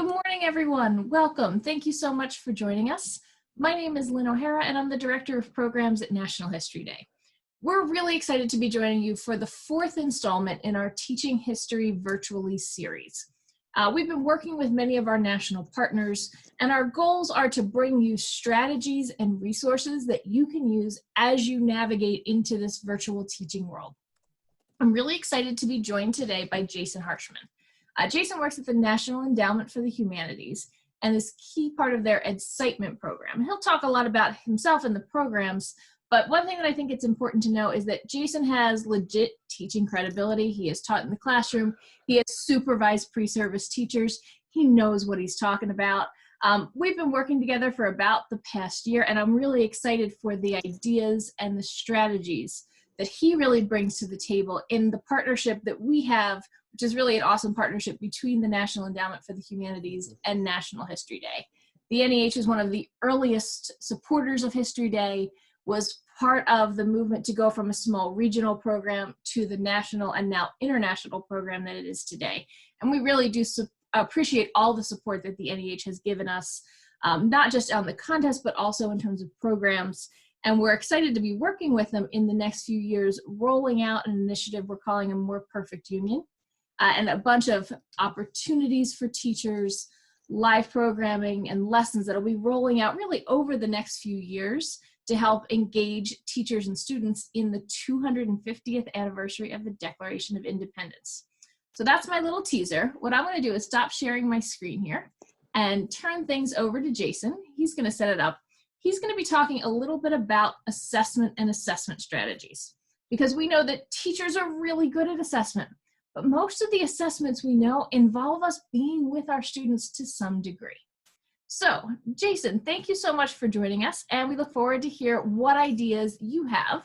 Good morning, everyone. Welcome. Thank you so much for joining us. My name is Lynn O'Hara, and I'm the Director of Programs at National History Day. We're really excited to be joining you for the fourth installment in our Teaching History Virtually series. We've been working with many of our national partners, and our goals are to bring you strategies and resources that you can use as you navigate into this virtual teaching world. I'm really excited to be joined today by Jason Harshman. Jason works at the National Endowment for the Humanities and is key part of their Excitement program. He'll talk a lot about himself and the programs, but one thing that I think it's important to know is that Jason has legit teaching credibility. He has taught in the classroom. He has supervised pre-service teachers. He knows what he's talking about. We've been working together for about the past year, and I'm really excited for the ideas and the strategies that he really brings to the table in the partnership that we have, which is really an awesome partnership between the National Endowment for the Humanities and National History Day. The NEH is one of the earliest supporters of History Day, was part of the movement to go from a small regional program to the national and now international program that it is today. And we really do appreciate all the support that the NEH has given us, not just on the contest, but also in terms of programs. And we're excited to be working with them in the next few years, rolling out an initiative we're calling a More Perfect Union, and a bunch of opportunities for teachers, live programming, and lessons that will be rolling out really over the next few years to help engage teachers and students in the 250th anniversary of the Declaration of Independence. So that's my little teaser. What I'm going to do is stop sharing my screen here and turn things over to Jason. He's going to set it up. He's going to be talking a little bit about assessment and assessment strategies, because we know that teachers are really good at assessment, but most of the assessments we know involve us being with our students to some degree. So, Jason, thank you so much for joining us, and we look forward to hear what ideas you have.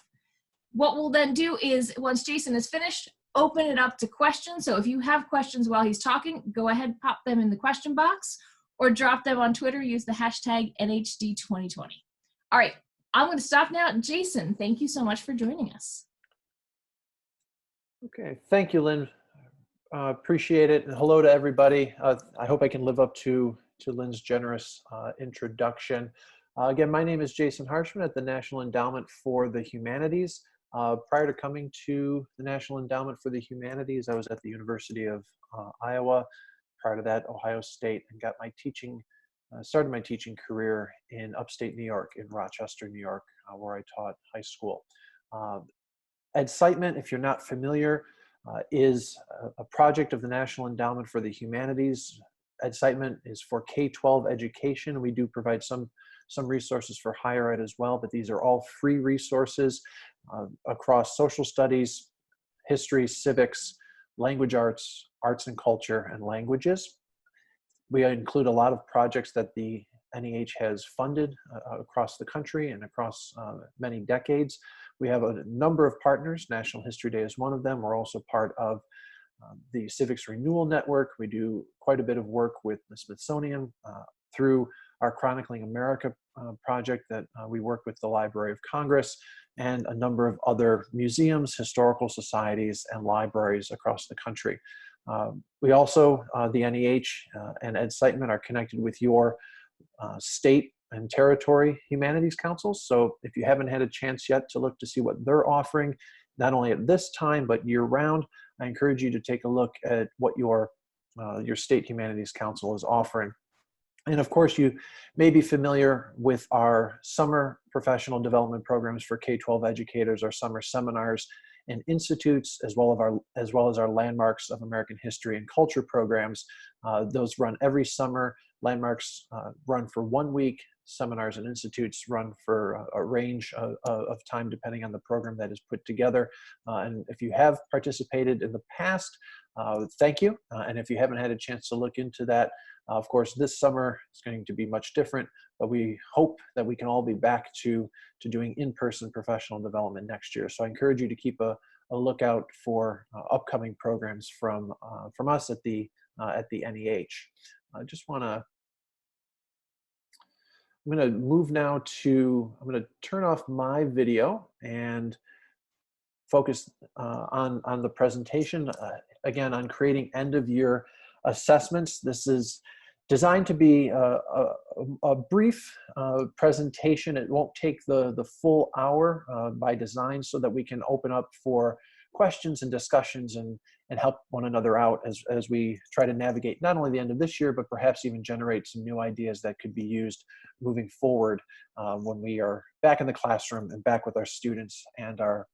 What we'll then do is, once Jason is finished, open it up to questions. So if you have questions while he's talking, go ahead, pop them in the question box, or drop them on Twitter, use the hashtag NHD2020. All right, I'm going to stop now. Jason, thank you so much for joining us. Okay, thank you, Lynn. Appreciate it. And hello to everybody. I hope I can live up to Lynn's generous introduction. Again, my name is Jason Harshman at the National Endowment for the Humanities. Prior to coming to the National Endowment for the Humanities, I was at the University of Iowa. Prior to that, Ohio State, and got my started my teaching career in upstate New York, in Rochester, New York, where I taught high school. Excitement, if you're not familiar, is a project of the National Endowment for the Humanities. Excitement is for K-12 education. We do provide some resources for higher ed as well, but these are all free resources across social studies, history, civics, language arts, arts and culture, and languages. We include a lot of projects that the NEH has funded across the country and across many decades. We have a number of partners. National History Day is one of them. We're also part of the Civics Renewal Network. We do quite a bit of work with the Smithsonian through our Chronicling America project that we work with the Library of Congress and a number of other museums, historical societies, and libraries across the country. We also, the NEH and Excitement, are connected with your state and territory humanities councils. So if you haven't had a chance yet to look to see what they're offering, not only at this time, but year round, I encourage you to take a look at what your state humanities council is offering. And of course, you may be familiar with our summer professional development programs for K-12 educators, our summer seminars and institutes, as well as our Landmarks of American History and Culture programs. Those run every summer. Landmarks run for 1 week. Seminars and institutes run for a range of time depending on the program that is put together. And if you have participated in the past, thank you. And if you haven't had a chance to look into that, of course, this summer is going to be much different, but we hope that we can all be back to doing in-person professional development next year. So I encourage you to keep a lookout for upcoming programs from us at the NEH. I'm going to move now I'm going to turn off my video and focus on the presentation, again, on creating end-of-year assessments. This is Designed to be a brief presentation. It won't take the full hour by design, so that we can open up for questions and discussions and help one another out as we try to navigate not only the end of this year, but perhaps even generate some new ideas that could be used moving forward when we are back in the classroom and back with our students and our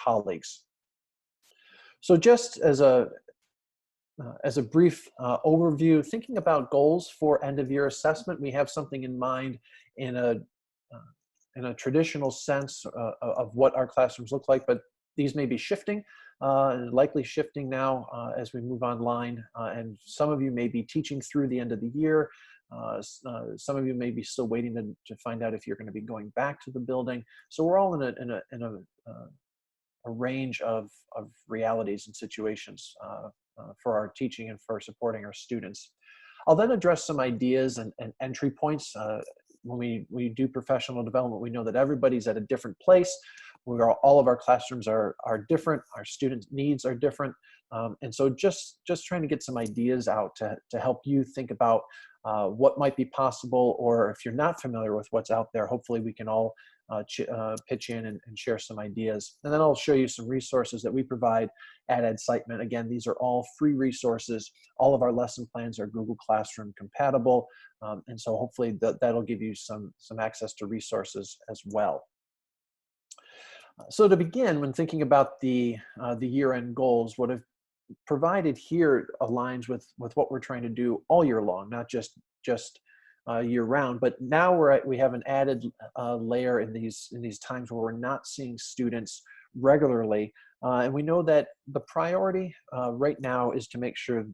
colleagues. So just as a brief overview, thinking about goals for end-of-year assessment, we have something in mind in a traditional sense of what our classrooms look like, but these may be shifting, likely shifting now as we move online. And some of you may be teaching through the end of the year. Some of you may be still waiting to find out if you're going to be going back to the building. So we're all in a range of realities and situations for our teaching and for supporting our students. I'll then address some ideas and entry points. When we do professional development, we know that everybody's at a different place. All of our classrooms are different. Our students' needs are different. And so just trying to get some ideas out to help you think about what might be possible, or if you're not familiar with what's out there, hopefully we can all pitch in and share some ideas. And then I'll show you some resources that we provide at Edsitement. Again, these are all free resources. All of our lesson plans are Google Classroom compatible. And so hopefully that'll give you some access to resources as well. So to begin, when thinking about the year-end goals, what I've provided here aligns with what we're trying to do all year long, not just year-round. But now we have an added layer in these times where we're not seeing students regularly, and we know that the priority right now is to make sure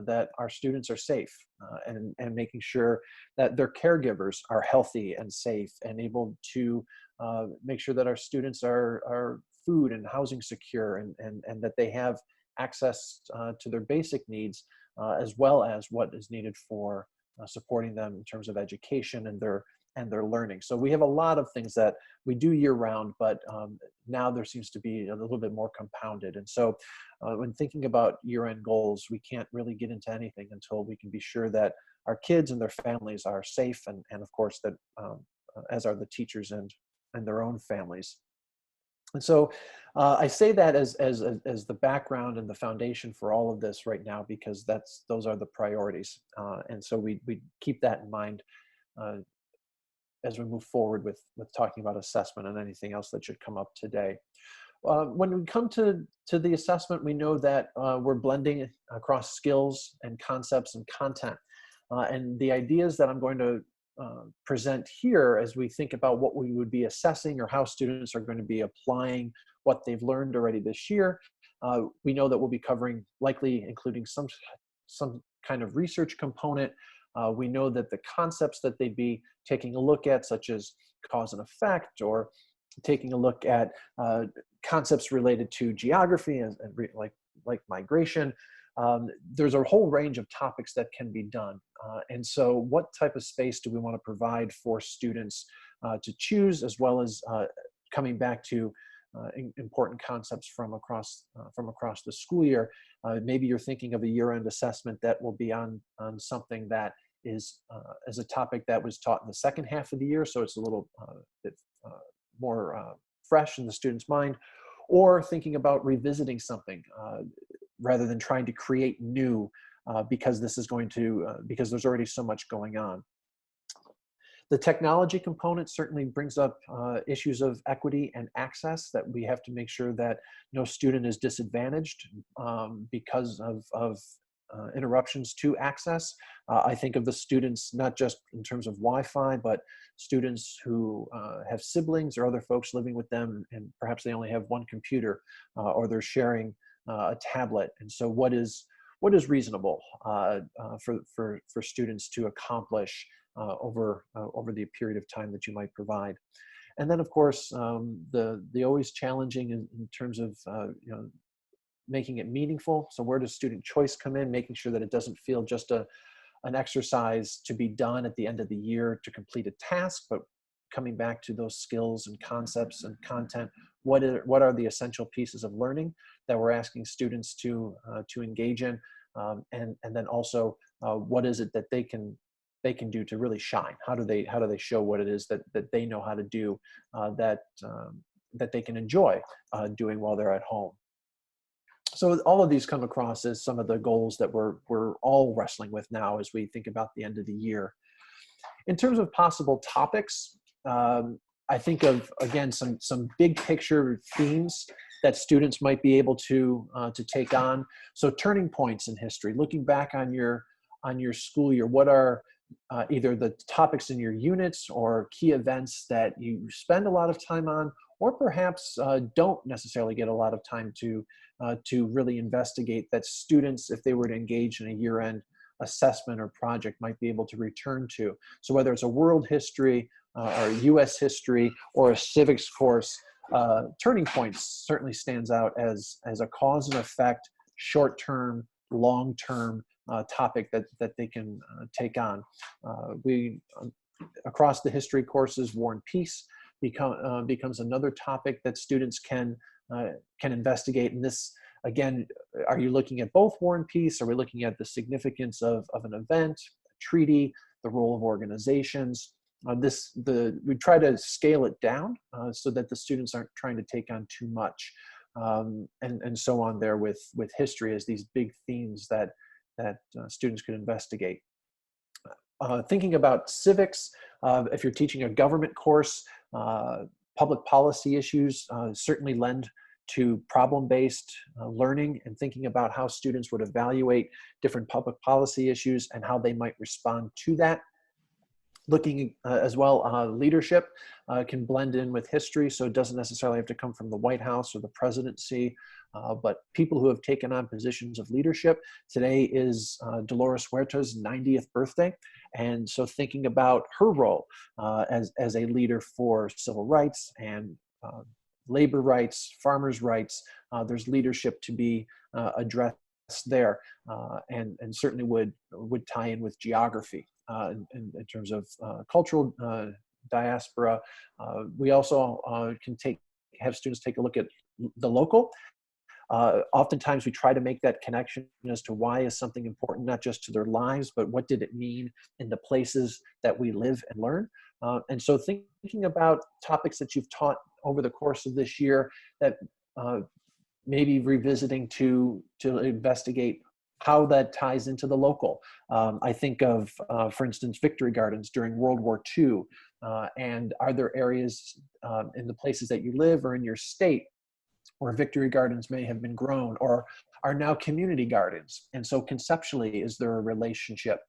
that our students are safe, and making sure that their caregivers are healthy and safe and able to make sure that our students are food and housing secure, and that they have access to their basic needs, as well as what is needed for supporting them in terms of education and their learning. So we have a lot of things that we do year round, but now there seems to be a little bit more compounded. And so when thinking about year-end goals, we can't really get into anything until we can be sure that our kids and their families are safe, and of course that as are the teachers and their own families. And so I say that as the background and the foundation for all of this right now, because those are the priorities. And so we keep that in mind as we move forward with talking about assessment and anything else that should come up today. When we come to the assessment, we know that we're blending across skills and concepts and content. And the ideas that I'm going to present here as we think about what we would be assessing, or how students are going to be applying what they've learned already this year. We know that we'll be covering, likely including some kind of research component. We know that the concepts that they'd be taking a look at, such as cause and effect, or taking a look at concepts related to geography and like migration. There's a whole range of topics that can be done. And so what type of space do we want to provide for students to choose, as well as coming back to important concepts from across the school year? Maybe you're thinking of a year-end assessment that will be on something that is as a topic that was taught in the second half of the year, so it's a little bit more fresh in the student's mind, or thinking about revisiting something rather than trying to create new, because because there's already so much going on. The technology component certainly brings up issues of equity and access, that we have to make sure that no student is disadvantaged because of interruptions to access. I think of the students not just in terms of Wi-Fi, but students who have siblings or other folks living with them, and perhaps they only have one computer, or they're sharing a tablet. And so what is reasonable for students to accomplish over the period of time that you might provide? And then of course the always challenging in terms of making it meaningful. So where does student choice come in? Making sure that it doesn't feel just an exercise to be done at the end of the year to complete a task, but coming back to those skills and concepts and content. What are the essential pieces of learning that we're asking students to engage in? And then also, what is it that they can can do to really shine? How do they show what it is that they know how to do, that they can enjoy doing while they're at home? So all of these come across as some of the goals that we're all wrestling with now as we think about the end of the year. In terms of possible topics, I think of, again, some big picture themes that students might be able to take on. So turning points in history, looking back on your school year, what are either the topics in your units or key events that you spend a lot of time on, or perhaps don't necessarily get a lot of time to really investigate, that students, if they were to engage in a year-end assessment or project, might be able to return to. So whether it's a world history or US history or a civics course, turning points certainly stands out as a cause and effect, short-term, long-term topic that they can take on. We across the history courses, War and Peace becomes another topic that students can investigate. And this, again, are you looking at both War and Peace? Are we looking at the significance of an event, a treaty, the role of organizations? We try to scale it down so that the students aren't trying to take on too much, and so on there with history as these big themes that students could investigate. Thinking about civics, if you're teaching a government course, public policy issues certainly lend to problem-based learning, and thinking about how students would evaluate different public policy issues and how they might respond to that. Looking as well, leadership can blend in with history, so it doesn't necessarily have to come from the White House or the presidency, but people who have taken on positions of leadership. Today is Dolores Huerta's 90th birthday, and so thinking about her role as a leader for civil rights and labor rights, farmers' rights, there's leadership to be addressed there, and certainly would tie in with geography. In terms of cultural diaspora. We also can have students take a look at the local. Oftentimes we try to make that connection as to why is something important, not just to their lives, but what did it mean in the places that we live and learn. And so thinking about topics that you've taught over the course of this year, that maybe revisiting to investigate how that ties into the local. I think of, for instance, victory gardens during World War II. And are there areas in the places that you live or in your state where victory gardens may have been grown or are now community gardens? And so conceptually, is there a relationship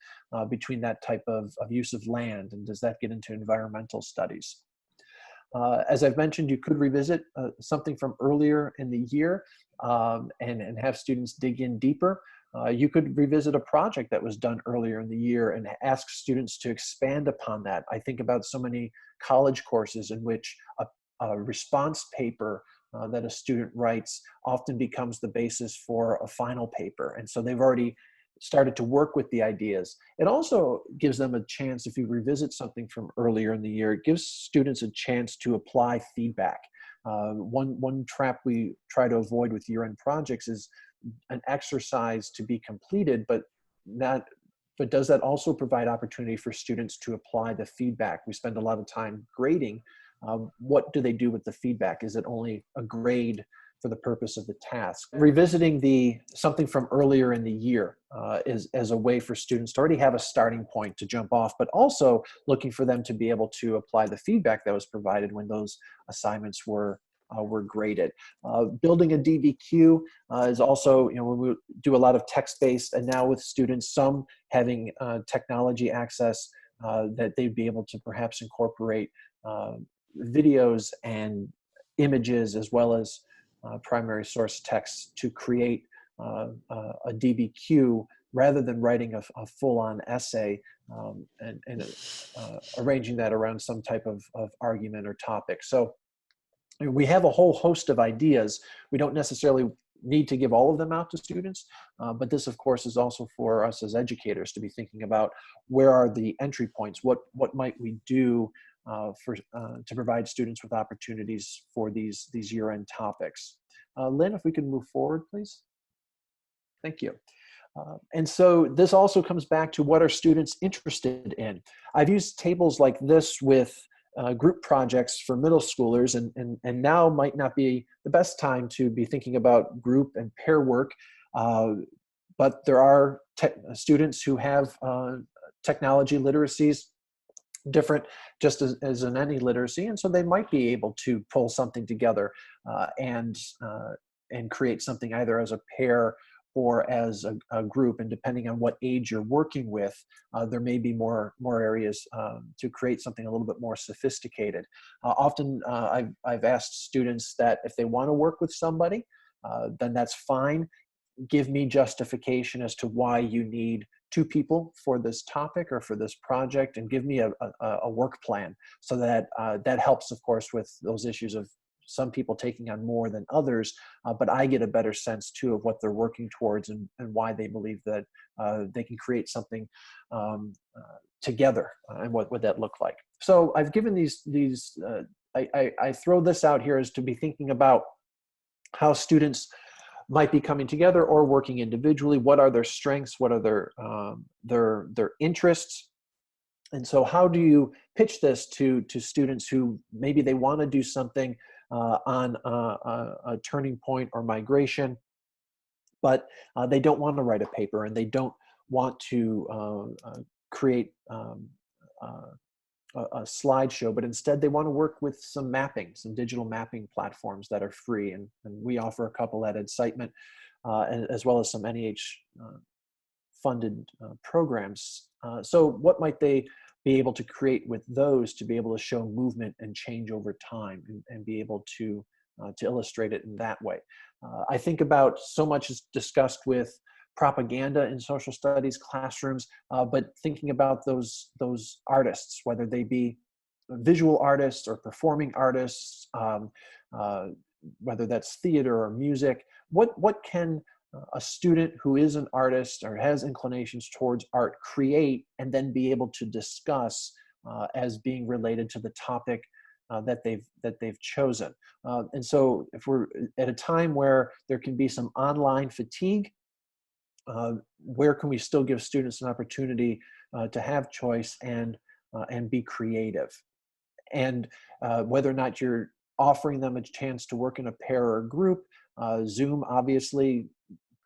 between that type of use of land, and does that get into environmental studies? As I've mentioned, you could revisit something from earlier in the year and have students dig in deeper. You could revisit a project that was done earlier in the year and ask students to expand upon that. I think about so many college courses in which a response paper that a student writes often becomes the basis for a final paper. And so they've already started to work with the ideas. It also gives them a chance, if you revisit something from earlier in the year, it gives students a chance to apply feedback. One trap we try to avoid with year-end projects is an exercise to be completed, but does that also provide opportunity for students to apply the feedback? We spend a lot of time grading. What do they do with the feedback? Is it only a grade for the purpose of the task? Revisiting something from earlier in the year as a way for students to already have a starting point to jump off, but also looking for them to be able to apply the feedback that was provided when those assignments were graded. Building a DBQ is also, when we do a lot of text-based, and now with students, some having technology access, that they'd be able to perhaps incorporate videos and images as well as primary source text to create a DBQ rather than writing a full-on essay and arranging that around some type of argument or topic. So we have a whole host of ideas. We don't necessarily need to give all of them out to students, but this, of course, is also for us as educators to be thinking about where are the entry points, what might we do to provide students with opportunities for these year-end topics. Lynn, if we can move forward, please. Thank you. And so this also comes back to what are students interested in. I've used tables like this with group projects for middle schoolers, and now might not be the best time to be thinking about group and pair work, but there are students who have technology literacies different just as in any literacy, and so they might be able to pull something together and create something either as a pair or as a group. And depending on what age you're working with, there may be more areas to create something a little bit more sophisticated. Often I've asked students that if they want to work with somebody, then that's fine. Give me justification as to why you need two people for this topic or for this project, and give me a work plan, so that that helps, of course, with those issues of some people taking on more than others, but I get a better sense too of what they're working towards, and why they believe that they can create something together, and what would that look like. So I've given these I throw this out here as to be thinking about how students might be coming together or working individually. What are their strengths? What are their interests? And so how do you pitch this to students who maybe they want to do something on a turning point or migration, but they don't want to write a paper, and they don't want to create a slideshow, but instead they want to work with some mapping, some digital mapping platforms that are free. And we offer a couple at Incitement, as well as some NEH funded programs. So what might they be able to create with those to be able to show movement and change over time, and be able to illustrate it in that way? I think about so much is discussed with propaganda in social studies classrooms, but thinking about those artists, whether they be visual artists or performing artists, whether that's theater or music, what can a student who is an artist or has inclinations towards art create, and then be able to discuss as being related to the topic that they've chosen. And so if we're at a time where there can be some online fatigue, where can we still give students an opportunity to have choice and be creative? And whether or not you're offering them a chance to work in a pair or a group, Zoom obviously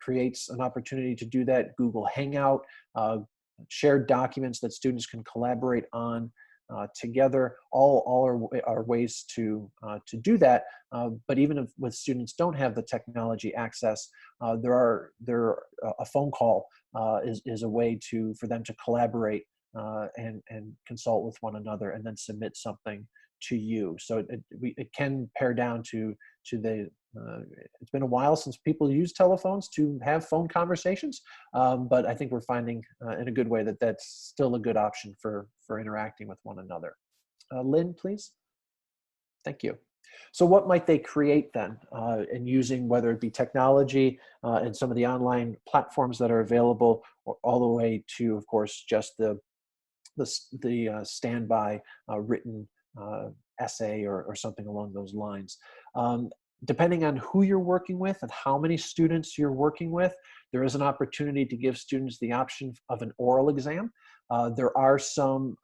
creates an opportunity to do that. Google Hangout, shared documents that students can collaborate on together, all are ways to do that. But even if with students don't have the technology access, a phone call is a way for them to collaborate and consult with one another, and then submit something to you. So it can pare down to the it's been a while since people use telephones to have phone conversations, but I think we're finding in a good way that that's still a good option for interacting with one another. Lynn, please. Thank you. So what might they create then, in using, whether it be technology and some of the online platforms that are available, or all the way to, of course, just the standby written essay or something along those lines. Depending on who you're working with and how many students you're working with, there is an opportunity to give students the option of an oral exam. There are some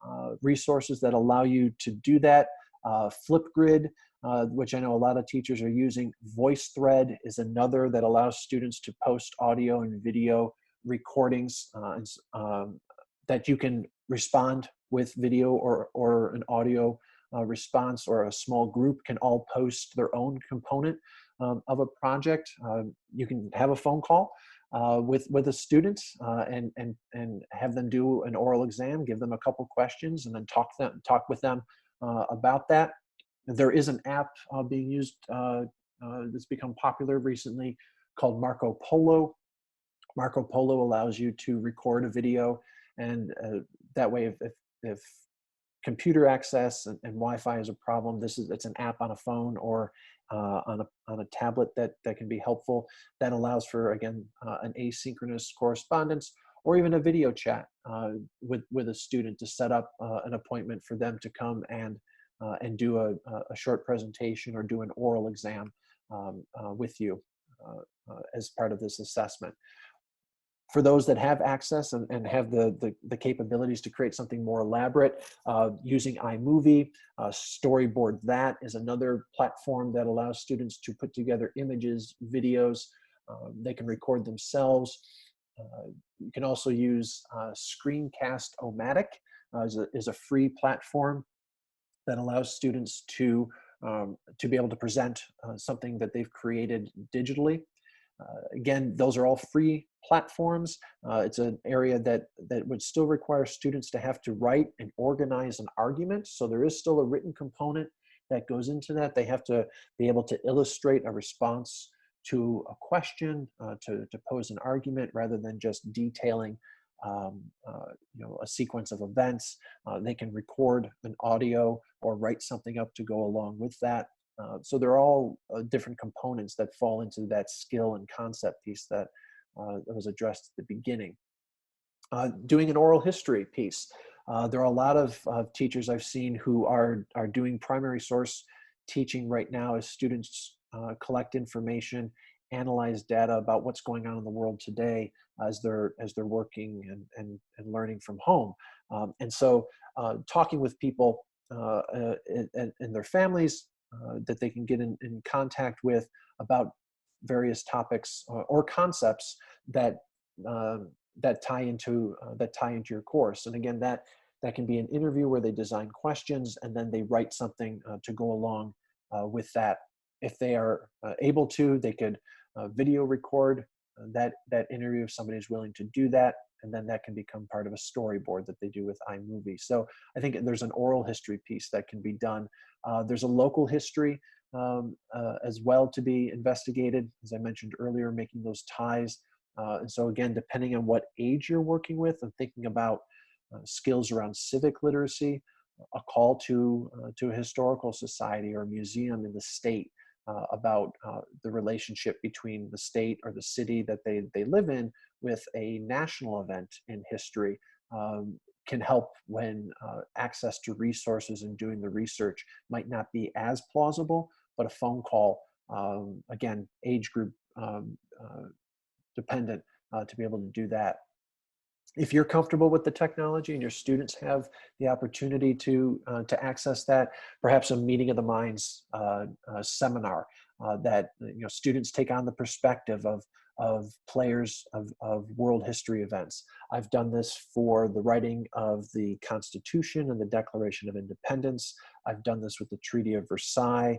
resources that allow you to do that. Flipgrid, which I know a lot of teachers are using. VoiceThread is another that allows students to post audio and video recordings that you can respond with video or an audio response, or a small group can all post their own component of a project. You can have a phone call with a student and have them do an oral exam, give them a couple questions, and then talk with them about that. There is an app being used that's become popular recently called Marco Polo. Marco Polo allows you to record a video, and that way, if computer access and Wi-Fi is a problem, it's an app on a phone or on a tablet that can be helpful. That allows for, again, an asynchronous correspondence, or even a video chat with a student to set up an appointment for them to come and do a short presentation or do an oral exam with you as part of this assessment. For those that have access and have the capabilities to create something more elaborate, using iMovie, Storyboard That is another platform that allows students to put together images, videos. They can record themselves. You can also use Screencast-O-Matic is a free platform that allows students to be able to present something that they've created digitally. Again, those are all free platforms. It's an area that would still require students to have to write and organize an argument. So there is still a written component that goes into that. They have to be able to illustrate a response to a question, to pose an argument, rather than just detailing a sequence of events. They can record an audio or write something up to go along with that. So they're all different components that fall into that skill and concept piece that was addressed at the beginning. Doing an oral history piece. There are a lot of teachers I've seen who are doing primary source teaching right now as students collect information, analyze data about what's going on in the world today as they're working and learning from home. And so talking with people and their families that they can get in contact with about various topics or concepts that tie into your course. And again, that can be an interview where they design questions and then they write something to go along with that. If they are able to, they could video record that interview if somebody is willing to do that, and then that can become part of a storyboard that they do with iMovie. So I think there's an oral history piece that can be done. There's a local history as well to be investigated, as I mentioned earlier, making those ties. And so again, depending on what age you're working with, I'm thinking about skills around civic literacy, a call to a historical society or a museum in the state about the relationship between the state or the city that they live in with a national event in history can help when access to resources and doing the research might not be as plausible, but a phone call, again, age group dependent, to be able to do that. If you're comfortable with the technology and your students have the opportunity to access that, perhaps a meeting of the minds seminar that students take on the perspective of players of world history events. I've done this for the writing of the Constitution and the Declaration of Independence. I've done this with the Treaty of Versailles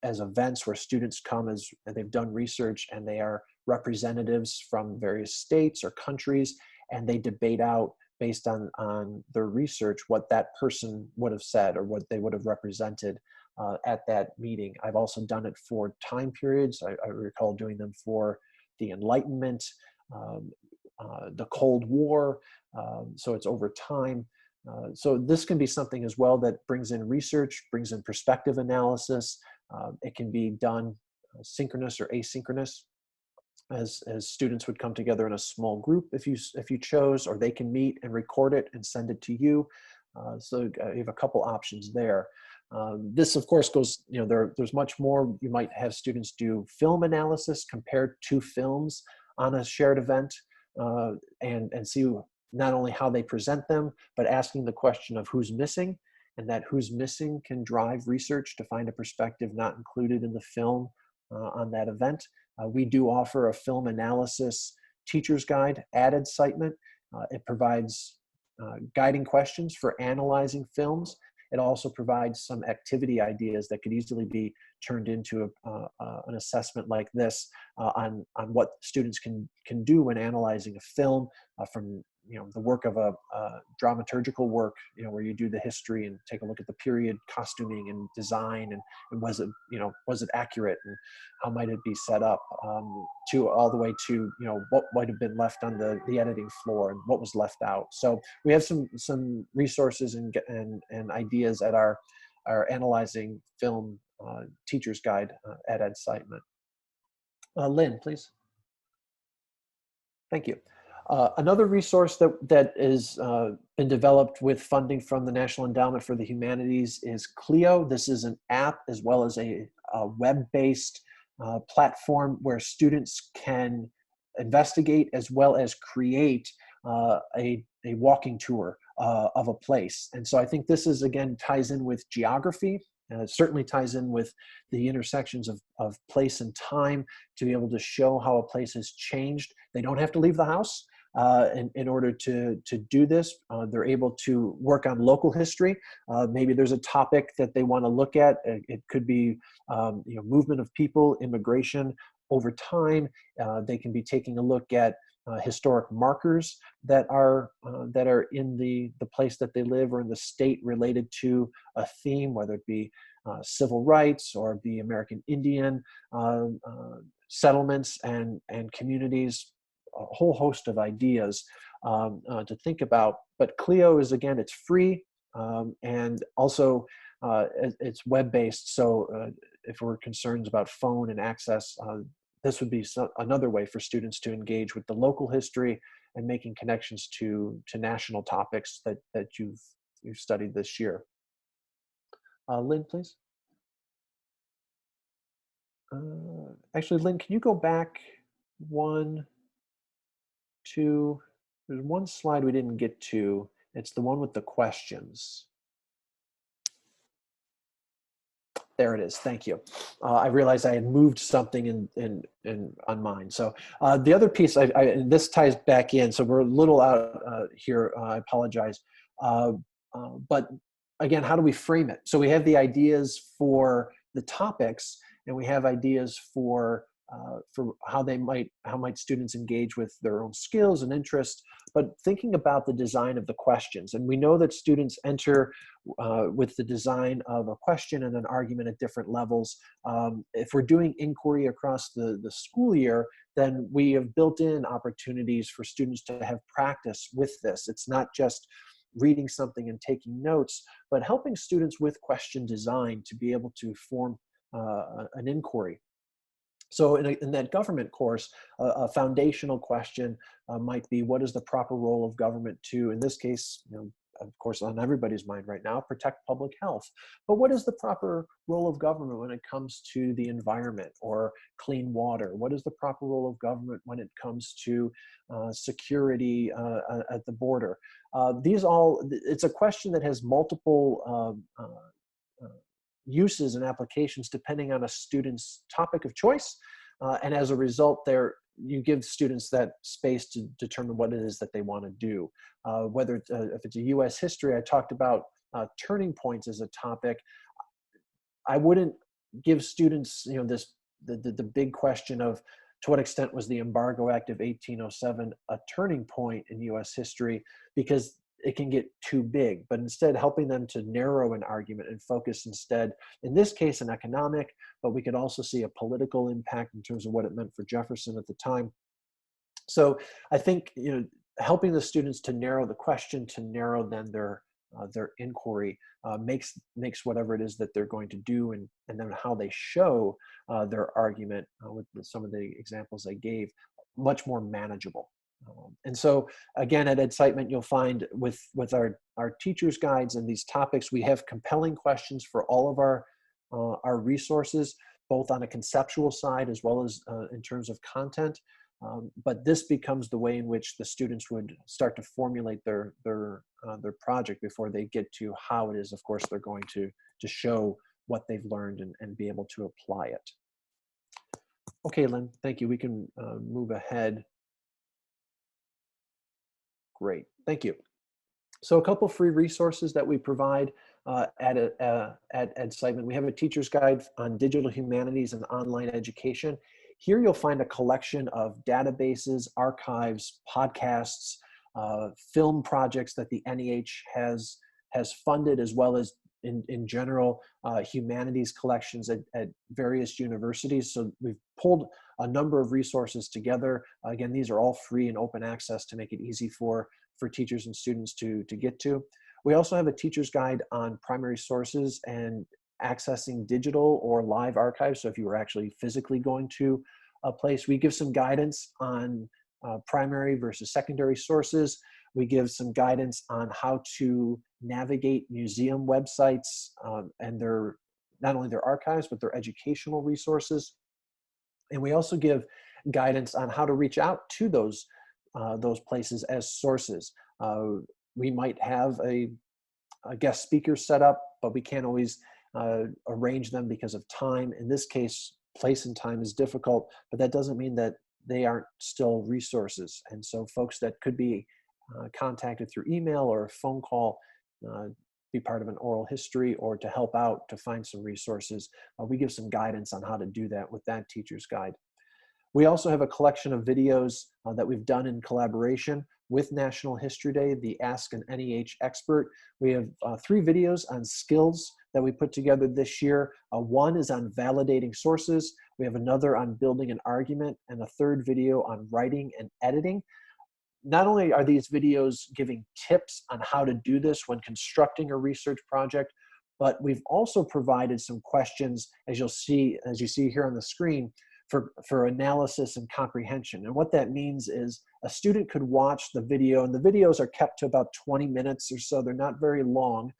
as events where students come as they've done research and they are representatives from various states or countries, and they debate out based on their research what that person would have said or what they would have represented at that meeting. I've also done it for time periods. I recall doing them for the Enlightenment, the Cold War, so it's over time. So this can be something as well that brings in research, brings in perspective analysis. It can be done synchronous or asynchronous, as students would come together in a small group if you chose, or they can meet and record it and send it to you. So you have a couple options there. This, of course, goes, there's much more. You might have students do film analysis, compare two films on a shared event, and see not only how they present them, but asking the question of who's missing, and that who's missing can drive research to find a perspective not included in the film on that event. We do offer a film analysis teacher's guide added citement. It provides guiding questions for analyzing films. It also provides some activity ideas that could easily be turned into an assessment like this on what students can do when analyzing a film from the work of a dramaturgical work, where you do the history and take a look at the period costuming and design and was it accurate and how might it be set up, to all the way to what might have been left on the editing floor and what was left out. So we have some resources and ideas at our analyzing film teacher's guide at Ed Citement. Lynn, please. Thank you. Another resource that is been developed with funding from the National Endowment for the Humanities is Clio. This is an app as well as a web-based platform where students can investigate as well as create a walking tour of a place. And so I think this is, again, ties in with geography. It certainly ties in with the intersections of place and time to be able to show how a place has changed. They don't have to leave the house in order to do this. They're able to work on local history. Maybe there's a topic that they want to look at. It could be movement of people, immigration over time. They can be taking a look at historic markers that are in the place that they live or in the state related to a theme, whether it be civil rights or the American Indian settlements and communities. A whole host of ideas to think about. But Clio is, again, it's free, and also it's web-based. So if we're concerned about phone and access, this would be another way for students to engage with the local history and making connections to national topics that you've studied this year. Lynn, please. Actually, Lynn, can you go back one, two? There's one slide we didn't get to. It's the one with the questions. There it is. Thank you. I realized I had moved something on mine. So the other piece, and this ties back in. So we're a little out here. I apologize. But again, how do we frame it? So we have the ideas for the topics, and we have ideas for how might students engage with their own skills and interests, but thinking about the design of the questions. And we know that students enter with the design of a question and an argument at different levels. If we're doing inquiry across the school year, then we have built in opportunities for students to have practice with this. It's not just reading something and taking notes, but helping students with question design to be able to form an inquiry. So in that government course, a foundational question might be, what is the proper role of government to, in this case, of course, on everybody's mind right now, protect public health. But what is the proper role of government when it comes to the environment or clean water? What is the proper role of government when it comes to security at the border? It's a question that has multiple uses and applications depending on a student's topic of choice. And as a result, you give students that space to determine what it is that they want to do. Whether if it's a U.S. history, I talked about turning points as a topic. I wouldn't give students, the big question of, to what extent was the Embargo Act of 1807 a turning point in U.S. history, because it can get too big, but instead helping them to narrow an argument and focus instead, in this case, an economic, but we could also see a political impact in terms of what it meant for Jefferson at the time. So I think, helping the students to narrow the question, to narrow then their inquiry makes whatever it is that they're going to do and then how they show their argument with some of the examples I gave much more manageable. And so again, at Edcitement, you'll find with our teacher's guides and these topics, we have compelling questions for all of our resources, both on a conceptual side as well as in terms of content. But this becomes the way in which the students would start to formulate their project before they get to how it is, of course, they're going to show what they've learned and be able to apply it. Okay, Lynn, thank you. We can move ahead. Great, thank you. So a couple free resources that we provide at Edcitement. We have a teacher's guide on digital humanities and online education. Here you'll find a collection of databases, archives, podcasts, film projects that the NEH has funded, as well as in general humanities collections at various universities. So we've pulled a number of resources together. Again, these are all free and open access to make it easy for teachers and students to get to. We also have a teacher's guide on primary sources and accessing digital or live archives. So if you were actually physically going to a place, we give some guidance on primary versus secondary sources. We give some guidance on how to navigate museum websites and not only their archives, but their educational resources. And we also give guidance on how to reach out to those places as sources. We might have a guest speaker set up, but we can't always arrange them because of time. In this case, place and time is difficult, but that doesn't mean that they aren't still resources. And so folks that could be contacted through email or a phone call, be part of an oral history, or to help out to find some resources. We give some guidance on how to do that with that teacher's guide. We also have a collection of videos that we've done in collaboration with National History Day, the Ask an NEH Expert. We have 3 videos on skills that we put together this year. One is on validating sources. We have another on building an argument, and a third video on writing and editing. Not only are these videos giving tips on how to do this when constructing a research project, but we've also provided some questions, as you see here on the screen, for analysis and comprehension. And what that means is a student could watch the video, and the videos are kept to about 20 minutes or so. They're not very long,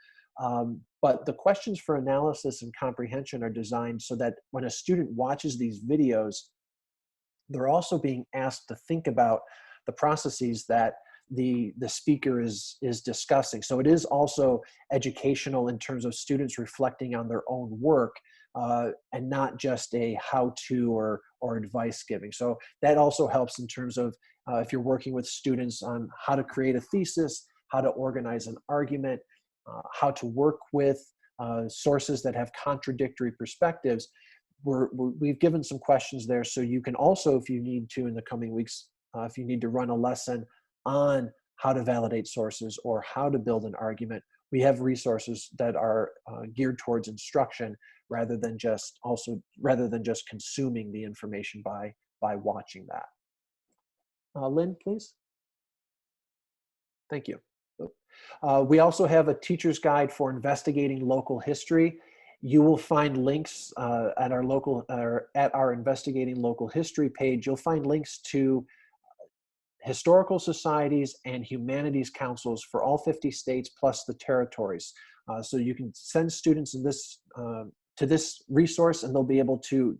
but the questions for analysis and comprehension are designed so that when a student watches these videos, they're also being asked to think about the processes that the speaker is discussing. So it is also educational in terms of students reflecting on their own work, and not just a how-to or advice giving. So that also helps in terms of if you're working with students on how to create a thesis, how to organize an argument, how to work with sources that have contradictory perspectives. We've given some questions there, so you can also, if you need to in the coming weeks, if you need to run a lesson on how to validate sources or how to build an argument, we have resources that are geared towards instruction rather than just consuming the information by watching that. Lynn, please. Thank you. We also have a teacher's guide for investigating local history. You will find links at our Investigating Local History page. You'll find links to historical societies and humanities councils for all 50 states plus the territories. So you can send students in this to this resource, and they'll be able to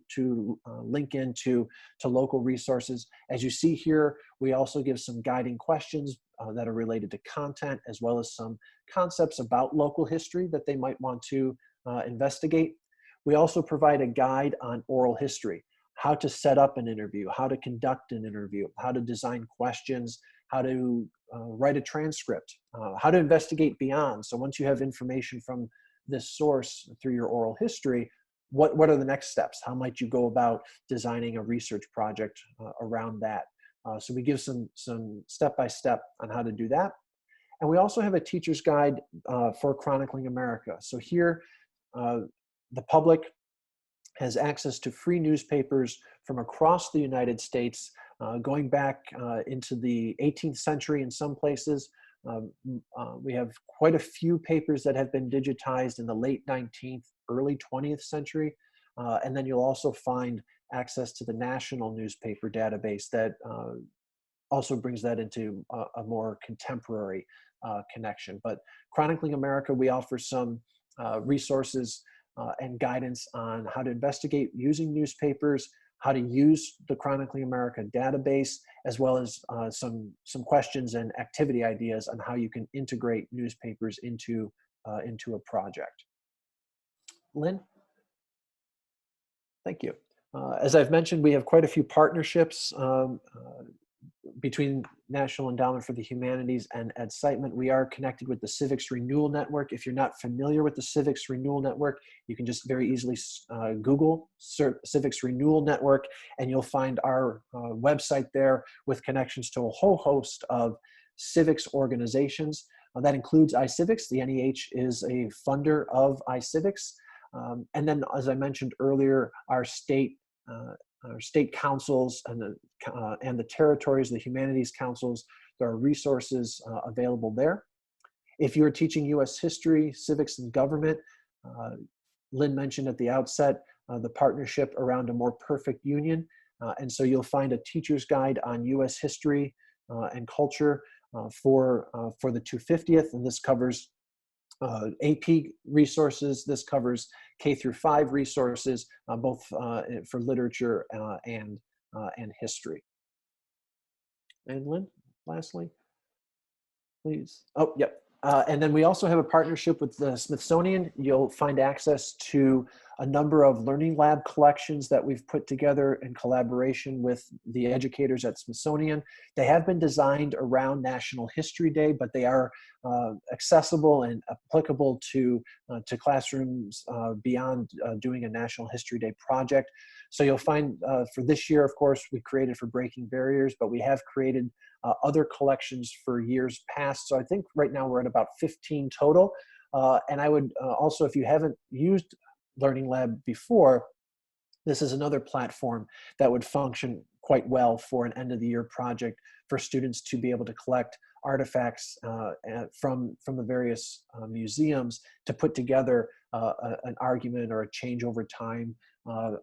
link into local resources. As you see here, we also give some guiding questions that are related to content, as well as some concepts about local history that they might want to investigate. We also provide a guide on oral history, how to set up an interview, how to conduct an interview, how to design questions, how to write a transcript, how to investigate beyond. So once you have information from this source through your oral history, what are the next steps? How might you go about designing a research project around that? So we give some step-by-step on how to do that. And we also have a teacher's guide for chronicling America. So here, the public has access to free newspapers from across the United States, going back into the 18th century in some places. We have quite a few papers that have been digitized in the late 19th, early 20th century. And then you'll also find access to the national newspaper database that also brings that into a more contemporary connection. But Chronicling America, we offer some resources and guidance on how to investigate using newspapers, how to use the Chronicling America database, as well as some questions and activity ideas on how you can integrate newspapers into a project. Lynn? Thank you. As I've mentioned, we have quite a few partnerships between National Endowment for the Humanities and Edcitement. We are connected with the Civics Renewal Network. If you're not familiar with the Civics Renewal Network, you can just very easily Google Civics Renewal Network, and you'll find our website there with connections to a whole host of civics organizations. That includes iCivics. The NEH is a funder of iCivics. And then, as I mentioned earlier, our state councils and the territories, the humanities councils, there are resources available there. If you're teaching U.S. history, civics, and government, Lynn mentioned at the outset the partnership around a more perfect union. And so you'll find a teacher's guide on U.S. history and culture for the 250th, and this covers AP resources. This covers K through 5 resources, both for literature and and history. And Lynn, lastly, please. Oh, yep. And then we also have a partnership with the Smithsonian. You'll find access to a number of Learning Lab collections that we've put together in collaboration with the educators at Smithsonian. They have been designed around National History Day, but they are accessible and applicable to classrooms beyond doing a National History Day project. So you'll find for this year, of course, we created for Breaking Barriers, but we have created other collections for years past. So I think right now we're at about 15 total. And I would also, if you haven't used Learning Lab before, this is another platform that would function quite well for an end of the year project for students to be able to collect artifacts from the various museums to put together an argument or a change over time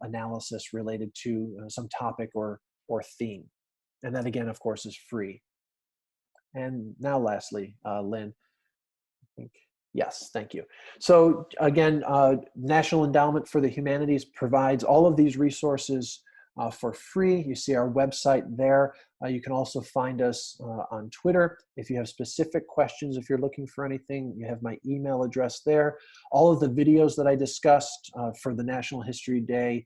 analysis related to some topic or theme. And that again, of course, is free. And now lastly, Lynn, I think. Yes, thank you. So again, National Endowment for the Humanities provides all of these resources for free. You see our website there. You can also find us on Twitter. If you have specific questions, if you're looking for anything, you have my email address there. All of the videos that I discussed for the National History Day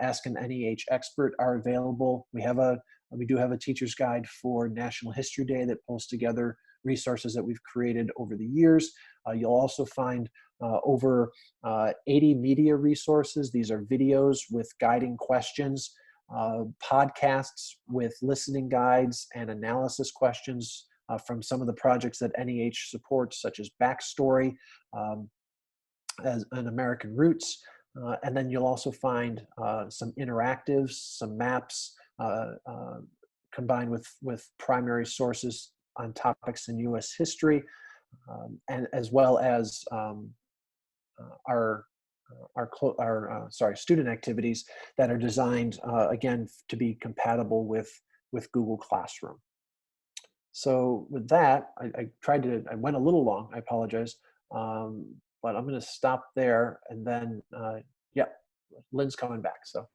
Ask an NEH Expert are available. We do have a teacher's guide for National History Day that pulls together resources that we've created over the years. You'll also find over 80 media resources. These are videos with guiding questions, podcasts with listening guides and analysis questions from some of the projects that NEH supports, such as Backstory and American Roots. And then you'll also find some interactives, some maps combined with primary sources on topics in U.S. history, and as well as our student activities that are designed again to be compatible with Google Classroom. So with that, I went a little long. I apologize, but I'm going to stop there, and then yeah, Lynn's coming back. So.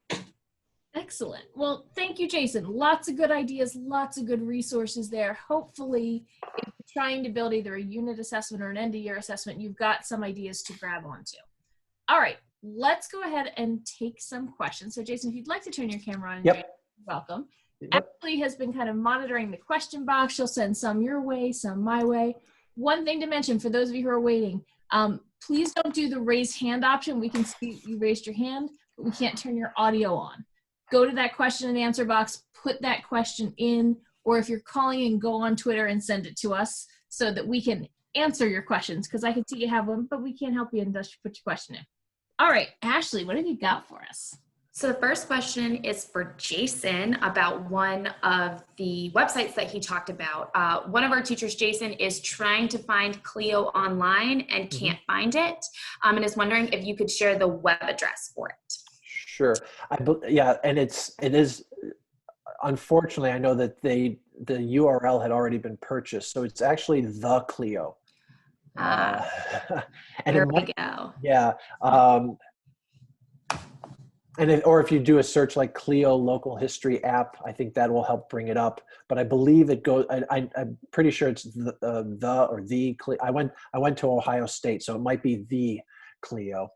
Excellent. Well, thank you, Jason. Lots of good ideas, lots of good resources there. Hopefully, if you're trying to build either a unit assessment or an end-of-year assessment, you've got some ideas to grab onto. All right, let's go ahead and take some questions. So, Jason, if you'd like to turn your camera on, Yep. welcome. Yep. Ashley has been kind of monitoring the question box. She'll send some your way, some my way. One thing to mention for those of you who are waiting, please don't do the raise hand option. We can see you raised your hand, but we can't turn your audio on. Go to that question and answer box, put that question in, or if you're calling in, go on Twitter and send it to us so that we can answer your questions, because I can see you have one, but we can't help you unless you put your question in. All right, Ashley, what have you got for us? So the first question is for Jason about one of the websites that he talked about. One of our teachers, Jason, is trying to find Clio online and can't find it, and is wondering if you could share the web address for it. Sure. Yeah, and it is, unfortunately, I know that the URL had already been purchased, so it's actually the Clio. And there we go. Yeah. Or if you do a search like Clio Local History App, I think that will help bring it up. But I believe it goes. I'm pretty sure it's the Clio. I went to Ohio State, so it might be the Clio.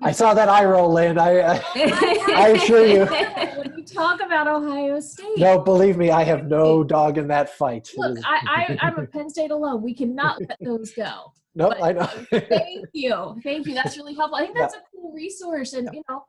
I saw that eye roll, Lynn. I assure you. When you talk about Ohio State. No, believe me, I have no dog in that fight. Look, I'm a Penn State alum. We cannot let those go. No, But I know. Thank you. That's really helpful. I think that's a cool resource. And, you know,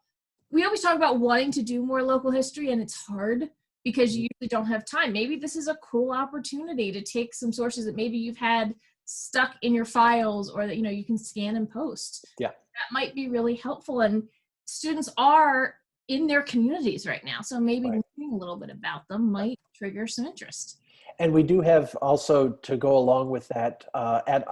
we always talk about wanting to do more local history, and it's hard because you usually don't have time. Maybe this is a cool opportunity to take some sources that maybe you've had stuck in your files, or that, you know, you can scan and post. Yeah. That might be really helpful. And students are in their communities right now, so maybe learning a little bit about them might trigger some interest. And we do have also, to go along with that, at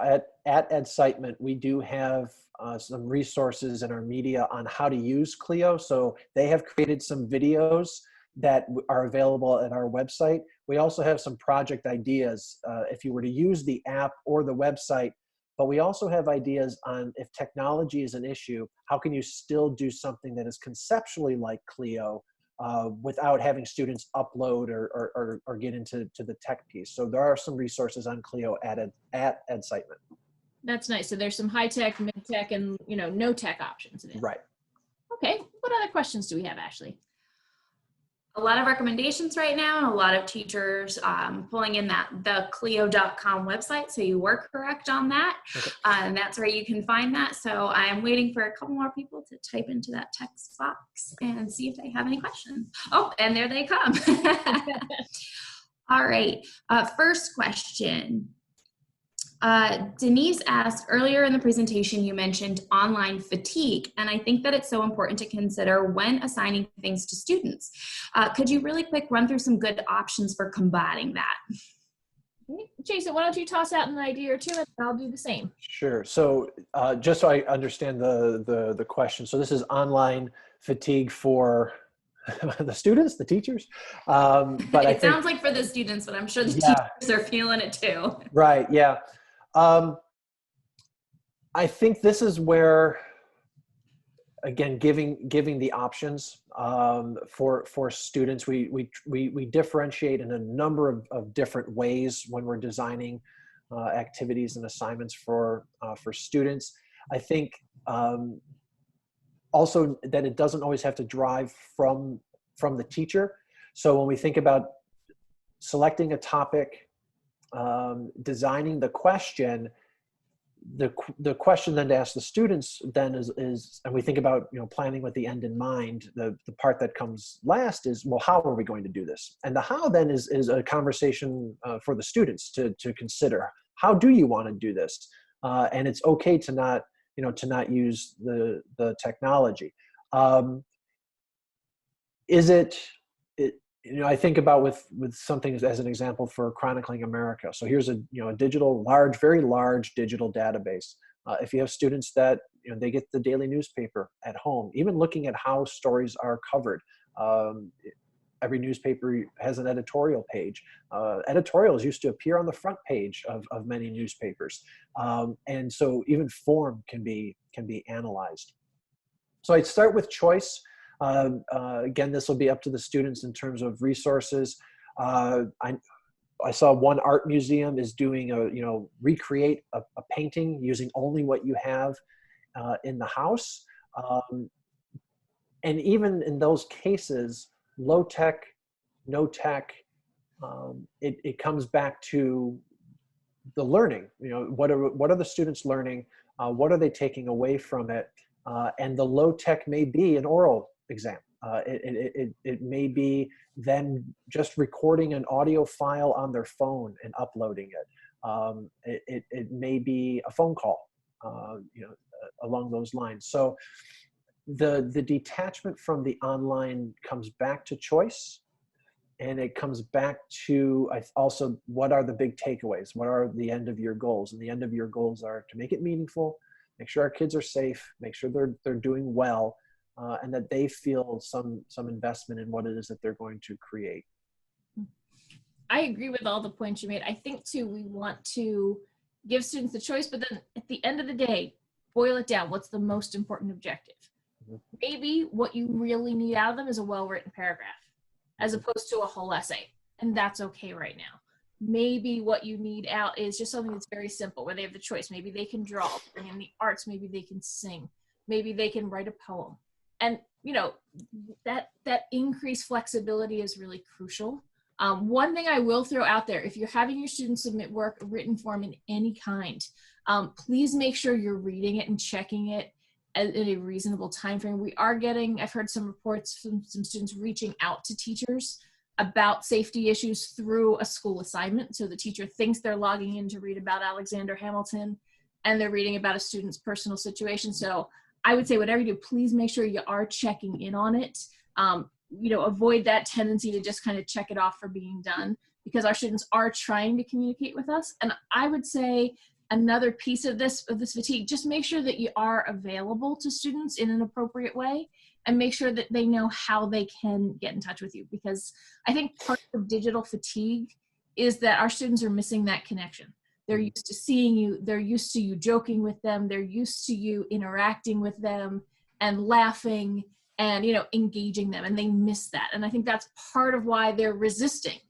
Edcitement, we do have some resources in our media on how to use Clio. So they have created some videos that are available at our website. We also have some project ideas if you were to use the app or the website, but we also have ideas on, if technology is an issue, how can you still do something that is conceptually like Clio, without having students upload or get into the tech piece. So there are some resources on Clio at Edsitement. That's nice. So there's some high tech, mid tech, and no tech options. Right. Okay. What other questions do we have, Ashley? A lot of recommendations right now, and a lot of teachers pulling in the Clio.com website. So you were correct on that. Okay. And that's where you can find that. So I'm waiting for a couple more people to type into that text box and see if they have any questions. Oh, and there they come. All right. First question. Denise asked, earlier in the presentation, you mentioned online fatigue, and I think that it's so important to consider when assigning things to students. Could you really quick run through some good options for combating that? Jason, why don't you toss out an idea or two, and I'll do the same. Sure. So just so I understand the question, so this is online fatigue for the students, the teachers, but it sounds like for the students, but I'm sure the teachers are feeling it too. Right. Yeah. I think this is where, again, giving the options for students. We differentiate in a number of different ways when we're designing activities and assignments for students. I think also that it doesn't always have to drive from the teacher. So when we think about selecting a topic, designing the question, the question then to ask the students then is, and we think about planning with the end in mind. The part that comes last is, well, how are we going to do this? And the how then is a conversation for the students to consider. How do you want to do this? And it's okay to not use the technology. I think about with something as an example for Chronicling America. So here's a very large digital database. If you have students that they get the daily newspaper at home, even looking at how stories are covered. Every newspaper has an editorial page. Editorials used to appear on the front page of many newspapers, and so even form can be analyzed. So I'd start with choice. Again, this will be up to the students in terms of resources. I saw one art museum is doing recreate a painting using only what you have in the house. And even in those cases, low tech, no tech, it comes back to the learning. What are the students learning? What are they taking away from it? And the low tech may be an oral exam. It may be them just recording an audio file on their phone and uploading it. It may be a phone call, along those lines. So the detachment from the online comes back to choice, and it comes back to also what are the big takeaways? What are the end of year goals? And the end of year goals are to make it meaningful, make sure our kids are safe, make sure they're doing well, and that they feel some investment in what it is that they're going to create. I agree with all the points you made. I think too, we want to give students the choice, but then at the end of the day, boil it down. What's the most important objective? Mm-hmm. Maybe what you really need out of them is a well-written paragraph as opposed to a whole essay. And that's okay right now. Maybe what you need out is just something that's very simple where they have the choice. Maybe they can draw, bring in the arts, maybe they can sing, maybe they can write a poem. And that increased flexibility is really crucial. One thing I will throw out there, if you're having your students submit work, written form in any kind, please make sure you're reading it and checking it in a reasonable time frame. I've heard some reports from some students reaching out to teachers about safety issues through a school assignment. So the teacher thinks they're logging in to read about Alexander Hamilton, and they're reading about a student's personal situation. So I would say whatever you do, please make sure you are checking in on it. Avoid that tendency to just kind of check it off for being done, because our students are trying to communicate with us. And I would say another piece of this fatigue, just make sure that you are available to students in an appropriate way, and make sure that they know how they can get in touch with you. Because I think part of digital fatigue is that our students are missing that connection. They're used to seeing you, they're used to you joking with them, they're used to you interacting with them and laughing and, you know, engaging them, and they miss that. And I think that's part of why they're resisting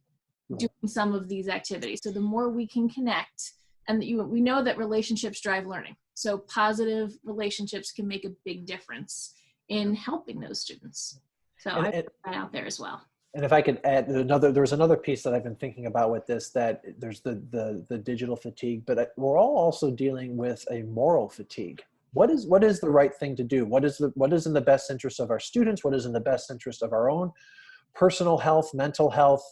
doing some of these activities. So the more we can connect, and we know that relationships drive learning. So positive relationships can make a big difference in helping those students. So I put that out there as well. And if I could add there was another piece that I've been thinking about with this, that there's the digital fatigue, but we're all also dealing with a moral fatigue. What is the right thing to do? What is in the best interest of our students? What is in the best interest of our own personal health, mental health?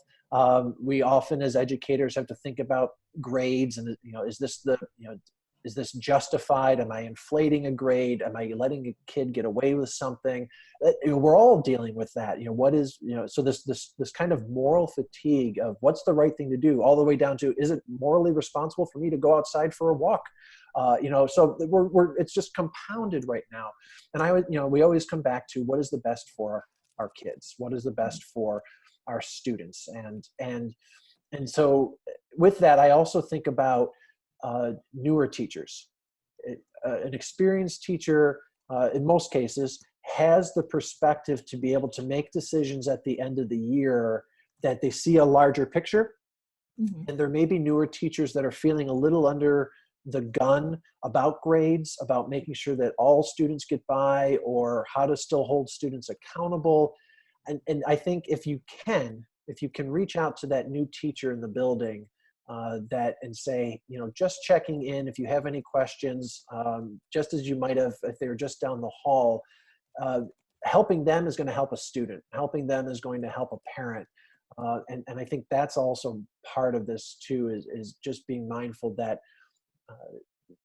We often, as educators, have to think about grades, and, you know, is this justified? Am I inflating a grade? Am I letting a kid get away with something? We're all dealing with that. You know, so this kind of moral fatigue of what's the right thing to do, all the way down to, is it morally responsible for me to go outside for a walk? You know, so it's just compounded right now. And we always come back to, what is the best for our kids? What is the best for our students? And so with that, I also think about newer teachers. An experienced teacher, in most cases, has the perspective to be able to make decisions at the end of the year, that they see a larger picture. Mm-hmm. And there may be newer teachers that are feeling a little under the gun about grades, about making sure that all students get by, or how to still hold students accountable. And I think if you can reach out to that new teacher in the building, and say, you know, just checking in if you have any questions, just as you might have if they were just down the hall. Helping them is going to help a student. Helping them is going to help a parent. And I think that's also part of this too, is just being mindful that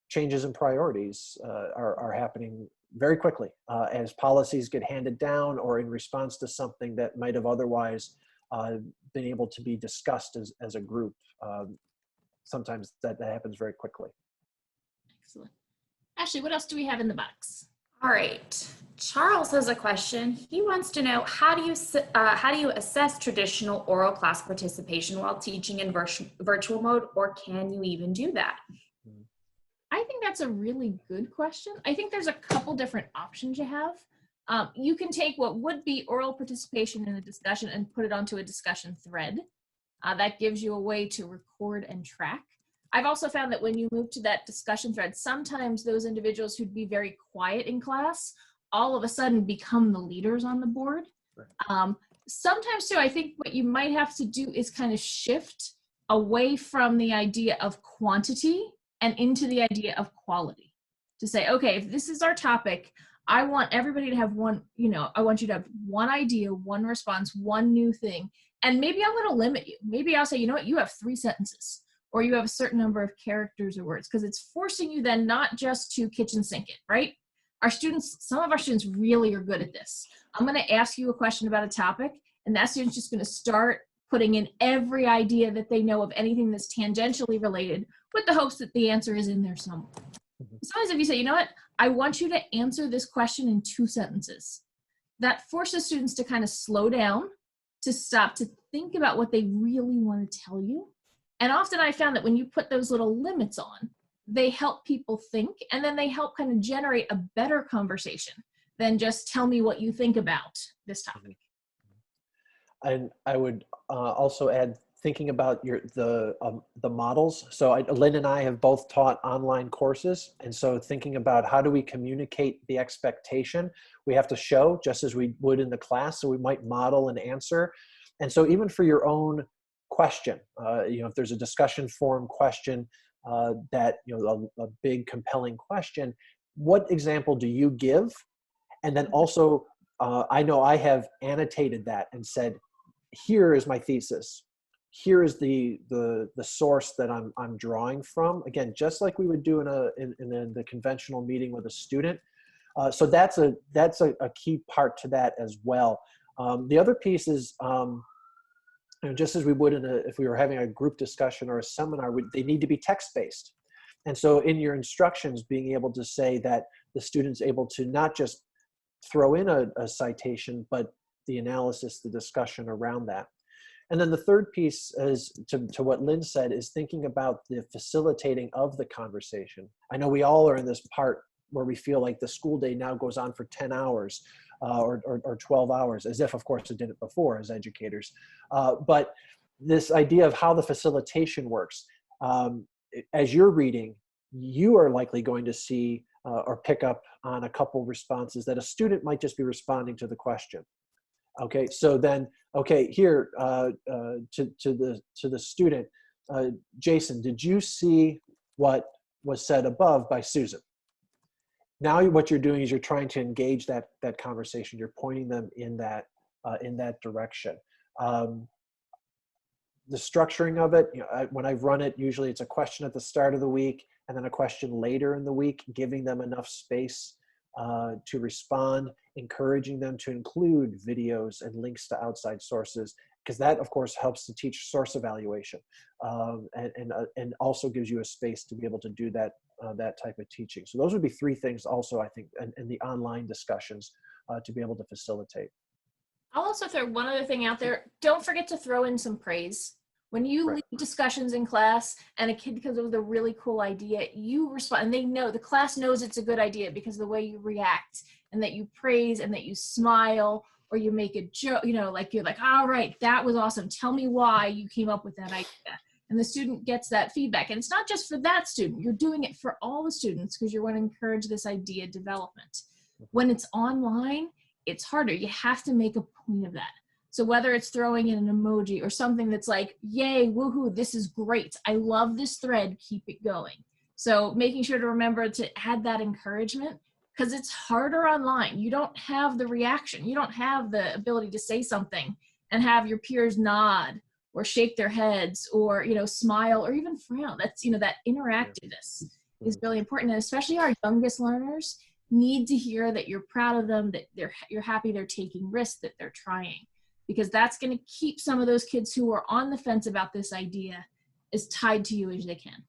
changes in priorities are happening very quickly as policies get handed down, or in response to something that might have otherwise been able to be discussed as a group. Sometimes that happens very quickly. Excellent. Ashley, what else do we have in the box? All right. Charles has a question. He wants to know, how do you assess traditional oral class participation while teaching in virtual mode, or can you even do that? I think that's a really good question. I think there's a couple different options you have. You can take what would be oral participation in a discussion and put it onto a discussion thread. That gives you a way to record and track. I've also found that when you move to that discussion thread, sometimes those individuals who'd be very quiet in class all of a sudden become the leaders on the board. Right. Sometimes too, I think what you might have to do is kind of shift away from the idea of quantity and into the idea of quality. To say, okay, if this is our topic, I want everybody to have one, you know, I want you to have one idea, one response, one new thing. And maybe I'm going to limit you. Maybe I'll say, you know what, you have 3 sentences, or you have a certain number of characters or words, because it's forcing you then not just to kitchen sink it, right? Some of our students really are good at this. I'm going to ask you a question about a topic, and that student's just going to start putting in every idea that they know of anything that's tangentially related, with the hopes that the answer is in there somewhere. Sometimes if you say, you know what, I want you to answer this question in 2 sentences, that forces students to kind of slow down, to stop, to think about what they really want to tell you. And often I found that when you put those little limits on, they help people think, and then they help kind of generate a better conversation than just tell me what you think about this topic. And I would also add, thinking about the models. So Lynn and I have both taught online courses, and so thinking about how do we communicate the expectation, we have to show just as we would in the class. So we might model an answer, and so even for your own question, you know, if there's a discussion forum question that, you know, a big compelling question, what example do you give? And then also, I know I have annotated that and said, here is my thesis. Here is the source that I'm drawing from. Again, just like we would do in the conventional meeting with a student. So that's a key part to that as well. The other piece is, you know, just as we would if we were having a group discussion or a seminar, they need to be text-based. And so in your instructions, being able to say that the student's able to not just throw in a citation, but the analysis, the discussion around that. And then the third piece is to what Lynn said, is thinking about the facilitating of the conversation. I know we all are in this part where we feel like the school day now goes on for 10 hours or 12 hours, as if, of course, it didn't before as educators. But this idea of how the facilitation works, as you're reading, you are likely going to see or pick up on a couple responses that a student might just be responding to the question. Okay, so then, okay, here to the student, Jason, did you see what was said above by Susan? Now what you're doing is you're trying to engage that conversation. You're pointing them in that direction. The structuring of it, when I've run it, usually it's a question at the start of the week and then a question later in the week, giving them enough space to respond, encouraging them to include videos and links to outside sources, because that, of course, helps to teach source evaluation, and also gives you a space to be able to do that type of teaching. So those would be three things also, I think, in the online discussions to be able to facilitate. I'll also throw one other thing out there. Don't forget to throw in some praise. When you lead discussions in class and a kid comes up with a really cool idea, you respond, and they know, the class knows it's a good idea because of the way you react and that you praise and that you smile or you make a joke, like you're like, all right, that was awesome. Tell me why you came up with that idea. And the student gets that feedback. And it's not just for that student. You're doing it for all the students because you want to encourage this idea development. When it's online, it's harder. You have to make a point of that. So whether it's throwing in an emoji or something that's like, yay, woohoo, this is great. I love this thread, keep it going. So making sure to remember to add that encouragement, because it's harder online. You don't have the reaction. You don't have the ability to say something and have your peers nod or shake their heads or, smile or even frown. That's, that interactiveness is really important. And especially our youngest learners need to hear that you're proud of them, that you're happy they're taking risks, that they're trying. Because that's going to keep some of those kids who are on the fence about this idea as tied to you as they can.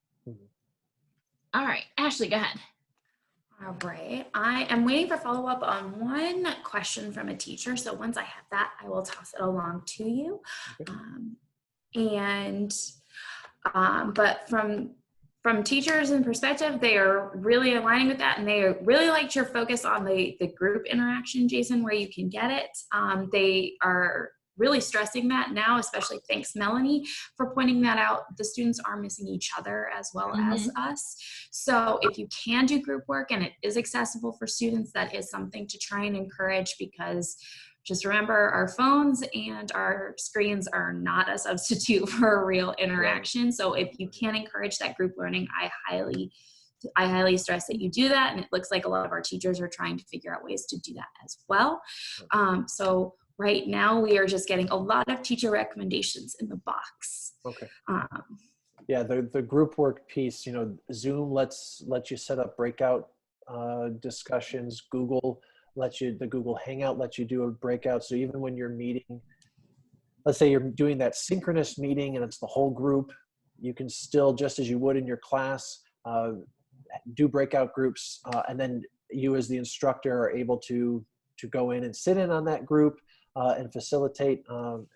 All right, Ashley, go ahead. All right, I am waiting for follow-up on one question from a teacher. So once I have that, I will toss it along to you. But from teachers' in perspective, they are really aligning with that, and they really liked your focus on the group interaction, Jason, where you can get it. They are really stressing that now, especially thanks, Melanie, for pointing that out. The students are missing each other as well as us. So if you can do group work and it is accessible for students, that is something to try and encourage, because just remember, our phones and our screens are not a substitute for a real interaction. So if you can encourage that group learning, I highly stress that you do that. And it looks like a lot of our teachers are trying to figure out ways to do that as well. So right now we are just getting a lot of teacher recommendations in the box. Okay. Yeah, the group work piece, Zoom lets you set up breakout discussions. Google the Google Hangout lets you do a breakout. So even when you're meeting, let's say you're doing that synchronous meeting and it's the whole group, you can still, just as you would in your class, do breakout groups. And then you as the instructor are able to go in and sit in on that group and facilitate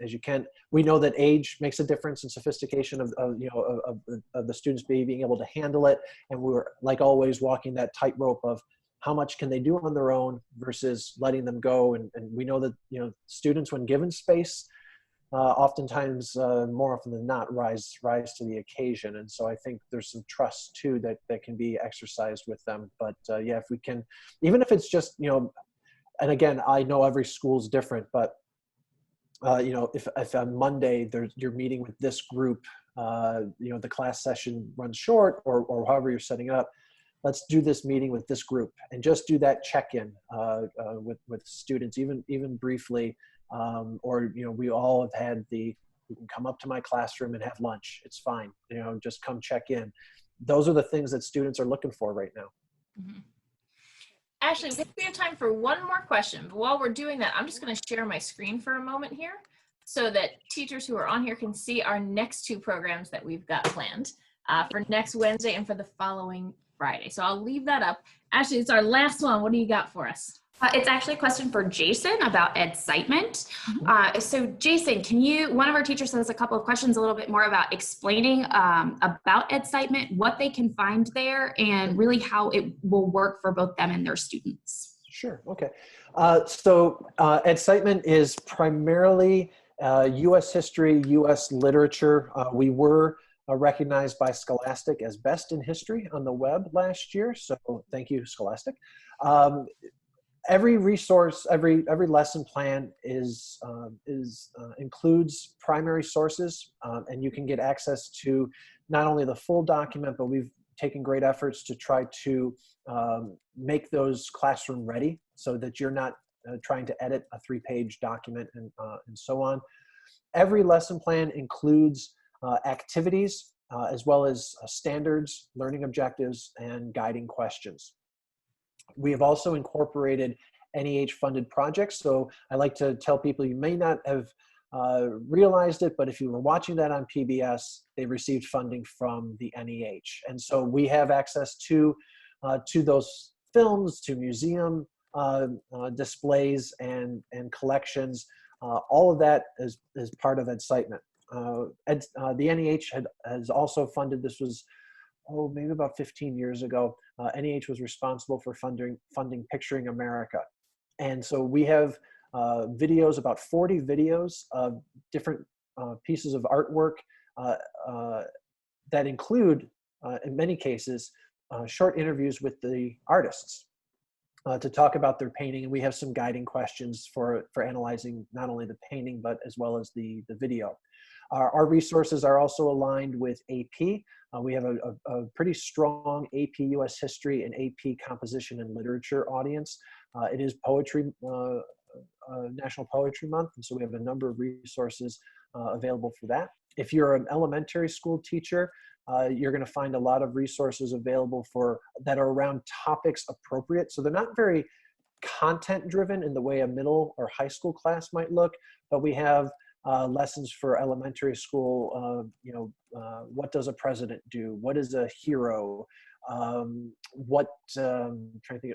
as you can. We know that age makes a difference in sophistication of the students being able to handle it. And we're, like always, walking that tightrope of how much can they do on their own versus letting them go. And we know that, students, when given space, oftentimes, more often than not, rise to the occasion. And so I think there's some trust too that can be exercised with them. But yeah, if we can, even if it's just, and again, I know every school's different, but if on Monday you're meeting with this group, the class session runs short or however you're setting up, let's do this meeting with this group and just do that check-in with students, even briefly. Or, we all have had you can come up to my classroom and have lunch. It's fine. Just come check in. Those are the things that students are looking for right now. Ashley, we have time for one more question. But while we're doing that, I'm just going to share my screen for a moment here so that teachers who are on here can see our next two programs that we've got planned for next Wednesday and for the following Friday. So I'll leave that up. Ashley, it's our last one. What do you got for us? It's actually a question for Jason about Edcitement. So Jason, one of our teachers has a couple of questions a little bit more about explaining about Edcitement, what they can find there, and really how it will work for both them and their students. Sure, okay. So Edcitement is primarily U.S. history, U.S. literature. We were recognized by Scholastic as best in history on the web last year, so thank you, Scholastic. Every resource, every lesson plan includes primary sources, and you can get access to not only the full document, but we've taken great efforts to try to make those classroom ready so that you're not trying to edit a 3-page document and so on. Every lesson plan includes activities as well as standards, learning objectives, and guiding questions. We have also incorporated NEH-funded projects. So I like to tell people, you may not have realized it, but if you were watching that on PBS, they received funding from the NEH. And so we have access to those films, to museum displays and collections. All of that is part of Edcitement. The NEH has also funded, this was maybe about 15 years ago, NEH was responsible for funding Picturing America. And so we have videos, about 40 videos of different pieces of artwork that include, in many cases, short interviews with the artists to talk about their painting. And we have some guiding questions for analyzing not only the painting, but as well as the video. Our resources are also aligned with AP. We have a pretty strong AP US History and AP Composition and Literature audience. It is poetry, National Poetry Month, and so we have a number of resources available for that. If you're an elementary school teacher, you're going to find a lot of resources available that are around topics appropriate. So they're not very content driven in the way a middle or high school class might look, but we have lessons for elementary school. What does a president do? What is a hero? Trying to think.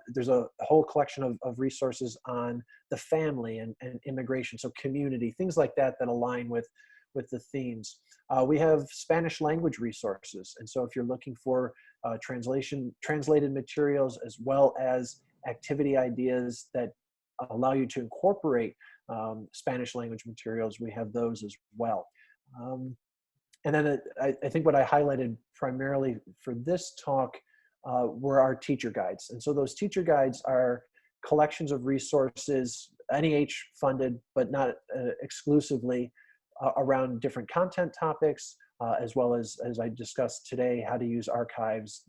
There's a whole collection of resources on the family and immigration, so community, things like that align with the themes. We have Spanish language resources, and so if you're looking for translated materials as well as activity ideas that allow you to incorporate Spanish language materials, we have those as well. And then I think what I highlighted primarily for this talk were our teacher guides. And so those teacher guides are collections of resources, NEH funded, but not exclusively, around different content topics, as well as I discussed today, how to use archives,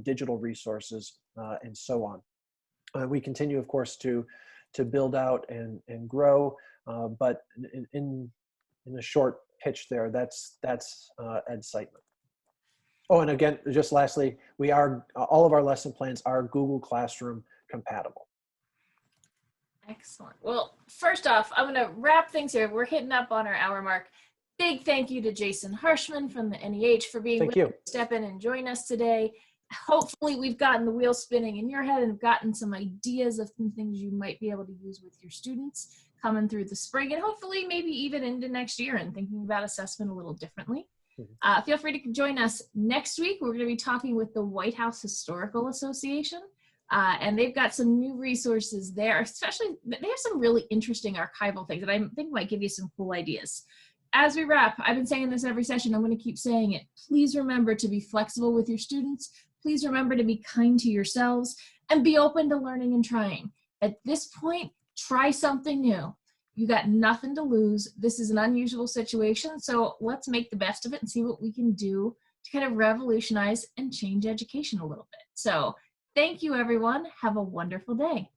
digital resources, and so on. We continue, of course, to build out and grow, but in a short pitch there, that's Edcitement. Oh, and again, just lastly, all of our lesson plans are Google Classroom compatible. Excellent. Well, first off, I'm going to wrap things here. We're hitting up on our hour mark. Big thank you to Jason Harshman from the NEH for being willing to step in and join us today. Hopefully we've gotten the wheel spinning in your head and gotten some ideas of some things you might be able to use with your students coming through the spring, and hopefully maybe even into next year and thinking about assessment a little differently. Feel free to join us next week. We're going to be talking with the White House Historical Association, and they've got some new resources there, especially they have some really interesting archival things that I think might give you some cool ideas. As we wrap, I've been saying this every session, I'm going to keep saying it. Please remember to be flexible with your students. Please remember to be kind to yourselves and be open to learning and trying. At this point, try something new. You got nothing to lose. This is an unusual situation, so let's make the best of it and see what we can do to kind of revolutionize and change education a little bit. So thank you, everyone. Have a wonderful day.